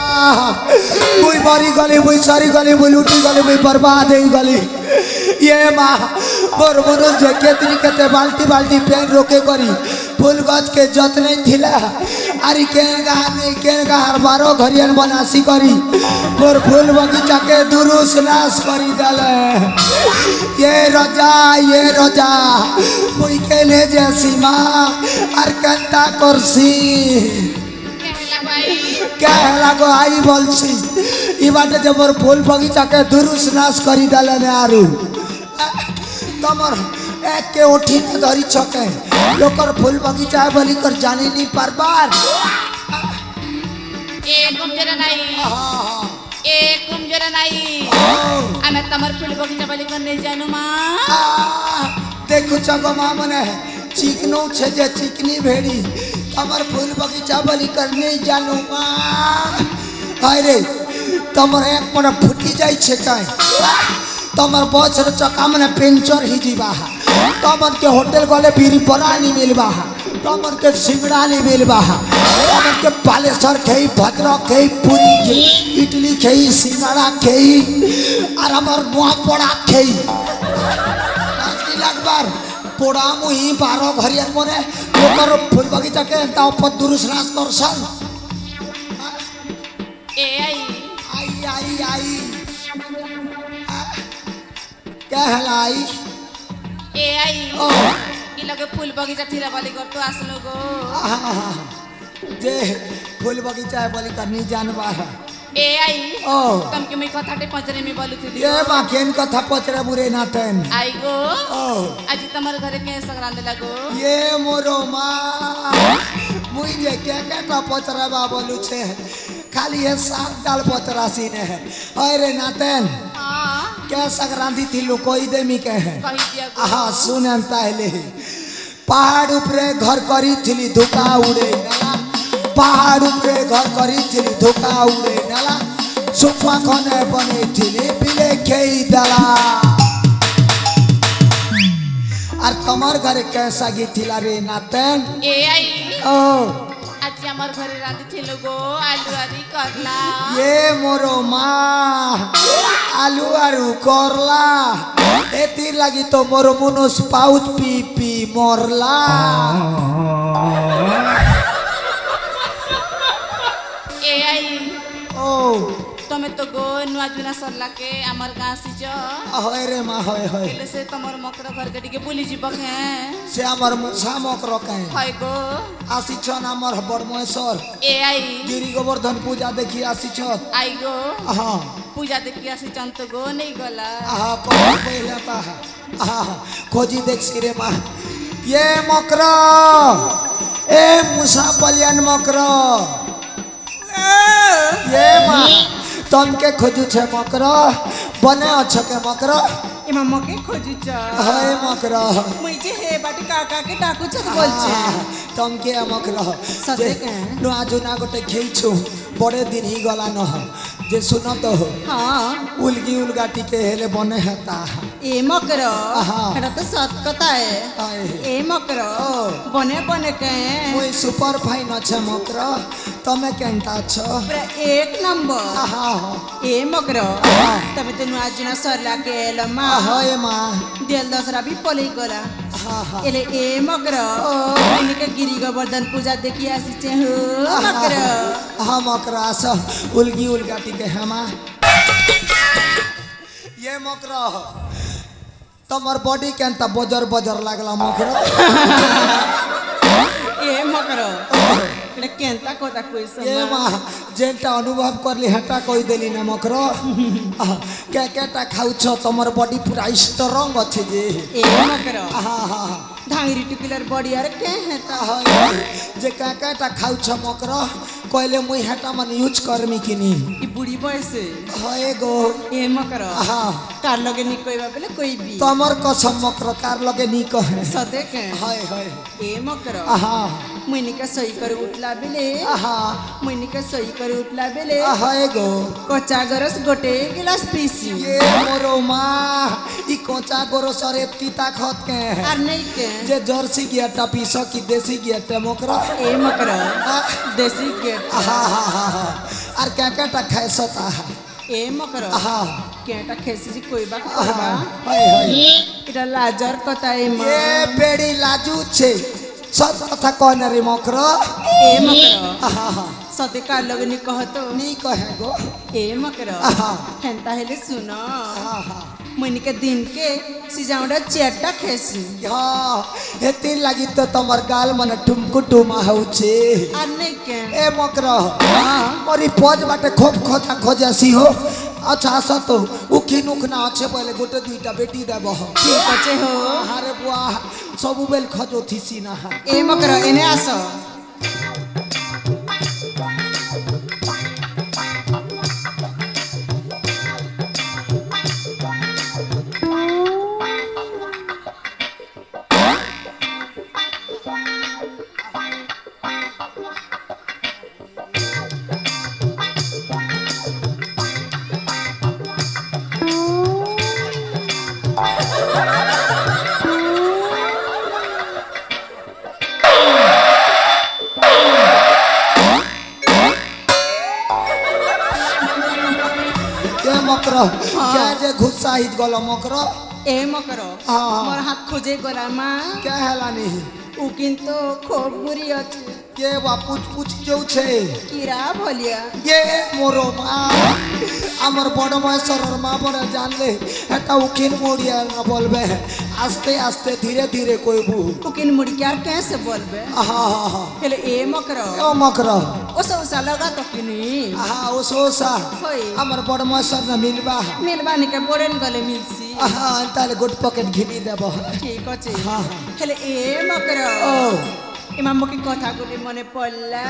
मुई मरी गली मुई सरी गली मुई लुटी गली मुई बर्बाद हो गली ये माँ मोर मनुष्य केतनी केते बाल्टी बाल्टी पेन रोके करी फूल गज के जतने थिला अरे केन गार बारो घरियन बनासी करी मोर फूल बगीचा के दुरुस नाश करी दले ये रजा मुई के ले जैसी माँ और कंता करसी क्या लागो आई बोलसी ई बाटे जे मोर फूल बगीचा के दुरुस नाश करी दले ने आरु तमर एक के उठी के धरी छके लोकर फूल बगीचा है बोली कर जाने नहीं परबार एक जरा नहीं आमे तमर फूल बगीचा बोली कर नहीं जानू मां देखो चगो मां मने चिकनो छे जे चिकनी भेड़ी तमर फूल बगीचा बोली कर नहीं जानू मां अरे तमर एक मन फुटी जाई छे काय तमर बस चक्का मने पंचर ही जीवा तमर के होटल गले बीरी बना नहीं मिलवा तमर के सिंगड़ा नहीं मिलवा तमर के बालेश्वर खेई भद्रक खेई पूरी खेई इडली खेई सिंगड़ा खेई और हमार मुआ पड़ा खेई लगबार पोड़ा मुही 12 घरियन मने लोकर फूल बगीचा के ऊपर दुरुस नाश कर सल ए आई क्या हलाई ए आई ई लगे फूल बगीचा थिरा वाली कर तो आसलो गो जे फूल बगीचा है बोली करनी जानवा है ए आई तुम के मैं कथा पचरे में बोलू थी ये बाकेन कथा पचरे बुरे ना तेन आई गो आज तुम्हारे घरे के संक्रांति लगो ये मोरो मां मुई जे के पचरा बा बोलू छे खाली है साग दाल पचरासी ने है अरे नातेन क्या संक्रांति थी लो कोई देमी के है हाँ सुनन ताहले पहाड़ ऊपरे घर करी थी धोखा उड़े नला पहाड़ ऊपरे घर करी थी धोखा उड़े नला सोफा खने बने थी पिले खेई दला और तमर घरे कैसा गीथिला रे नातेन ए आई आज हमार घरे रांधी थी लोगो आलू आरी करला ये मोरो माँ आलू आरू करला एती लगी तो मोरो मुनुस पाउच पी पी मोरला ए आई तमे तो गो नुआ जुना सरला के हमर गां सिजो होय रे मां होय केले से तमर मकर घर के टिके बुली जीबक है से हमर मुसा मकर के होय गो आसी छ हमर बड़महेश्वर ए आई गिरी गोवर्धन पूजा देखी आसी छ आई गो हां पूजा देखी आसी चन तो गो नहीं गला हां को पहले ता हां खोजी देख सिरे मां ये मकर ए मुसा पलियन मकर ये मां तम के खोजू छे मकर बने अच्छे के मकर इमा मके खोजू छ हाय मकर मुई जे हे बाटी काका के डाकू छ बोल छे तम के मकर सते के नो आजुना गोटे खेइछु बड़े दिन ही गला न जे सुनो तो हां उलगी उलगाटी के हेले बने हता ए मकर एटा तो सत कथा है ए मकर बने बने के मुई सुपर फाइन छ मकर तमे केनता छ पूरा एक नंबर हां ए मकर तबे तो आज ना सरला के लम्मा हाय मां दिल दसरा भी पले गला हां एले ए मकर इनके गिरी गोवर्धन पूजा देखी आसी छे हो मकर हां मकर आस उलगी उलगाटी के हमा ये मकर तमर बॉडी केनता बजर बजर लागला मकर ए मकर एटा केनता कोता कोई समय ये मां जेंटा अनुभव करली हटा कोई देली ना मकर के केटा खाउ छ तमर बॉडी पूरा स्ट्रांग अछि जे ए मकर हां धांगरी टुकिलर बॉडी यार के है ता जे केटा खाउ छ मकर कहले मुई हेटा मन यूज करमी किनी ई बुढ़ी बयसे हए गो ए मकर हाँ कार लगे नी कोइबा बेले कोई भी तमर कसम मकर कार लगे नी कहे सते के हाय हाय ए मकर हाँ मुइनी का सही कर उठला बेले हाँ मुइनी का सही कर उठला बेले हए गो कच्चा गरस गोटे गिलास पीसी ये मोरो माँ ई कोचा गोरो सरे तीता खत के आर नहीं के जे जर्सी गिया पीस की देसी गिया मकरा ए मकर देसी के हाँ हाँ हाँ हाँ और क्या खैसता है ए मकर हाँ केटा खेसी जी कोई बा करबा हाय हाय इटा लाजर कता ए मा ये बेड़ी लाजू छे सब कथा कहन रे मकरा ए मकर हाँ हाँ सते कार लगे नी कहतो नी कहे गो ए मकर हाँ हेंता हेले सुनो हाँ हाँ मुइनी के दिन के सिजाउडा चेटा खेसी हाँ हेती लगी तो तमर गाल मन ठुमकु टुमा होचे आर नहीं के ए मकरा हां मोरी पोज बाटे खूब खोजा खोजासी हो अच्छा सा तो उखी नुख ना अच्छे पहले गोटे दुईटा बेटी देबो ठीक আছে हो अरे बुआ सब बेल खजो थीसी ना ए मकर एने आसो मकरो क्या जे घुस्सा हित गलो मकरो ए मकर हाँ। मोर हाथ खोजे गरामा क्या हेला नहीं उ किंतु खूब बुरी अछि के बा पूछ पूछ जो छे कीरा भलिया ये मोरो माँ আমার বড় বয়সের মা বড় জানলে এটা উকিল মরিয়া না বলবে আস্তে আস্তে ধীরে ধীরে কইবু उकिन मुड़कियार कैसे बोलबे हाँ हाँ हाँ हेले ए मकर ও মকর ओसा ओसा लगा तो किनी हाँ ও সোসা होई আমার বড় বয়সের না মিলবা मिलबानी के बोरेन गले मिलसी हाँ তাহলে গুড পকেট ঘিনি দেব ठीक अछि हाँ। हेले ए मकर ও इमा मुके कथा गुली मने पल्ला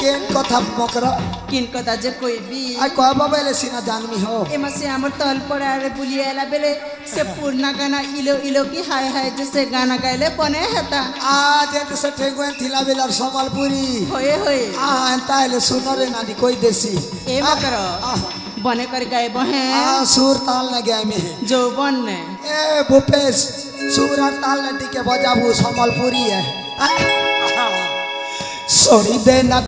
কেন কথা মকর किन कथा जे कोई भी আই কবা বেলে সিনা জানমি হো एमा से हमर तल पड़ारे बुलियाला बेले से पूर्णा गाना इलो इलो की हाय हाय जैसे गाना गाइले बने हेता आज से ठेगुन थिला बेलर সম্বলপুরি होए होए তাহলে শুনরে নানি কই দেশি ए मकर बने कर गाय बहे सुर ताल न गया में जो बन ने ए भूपेश सुर और ताल न टिके बजाबू সম্বলপুরি है सोरी देना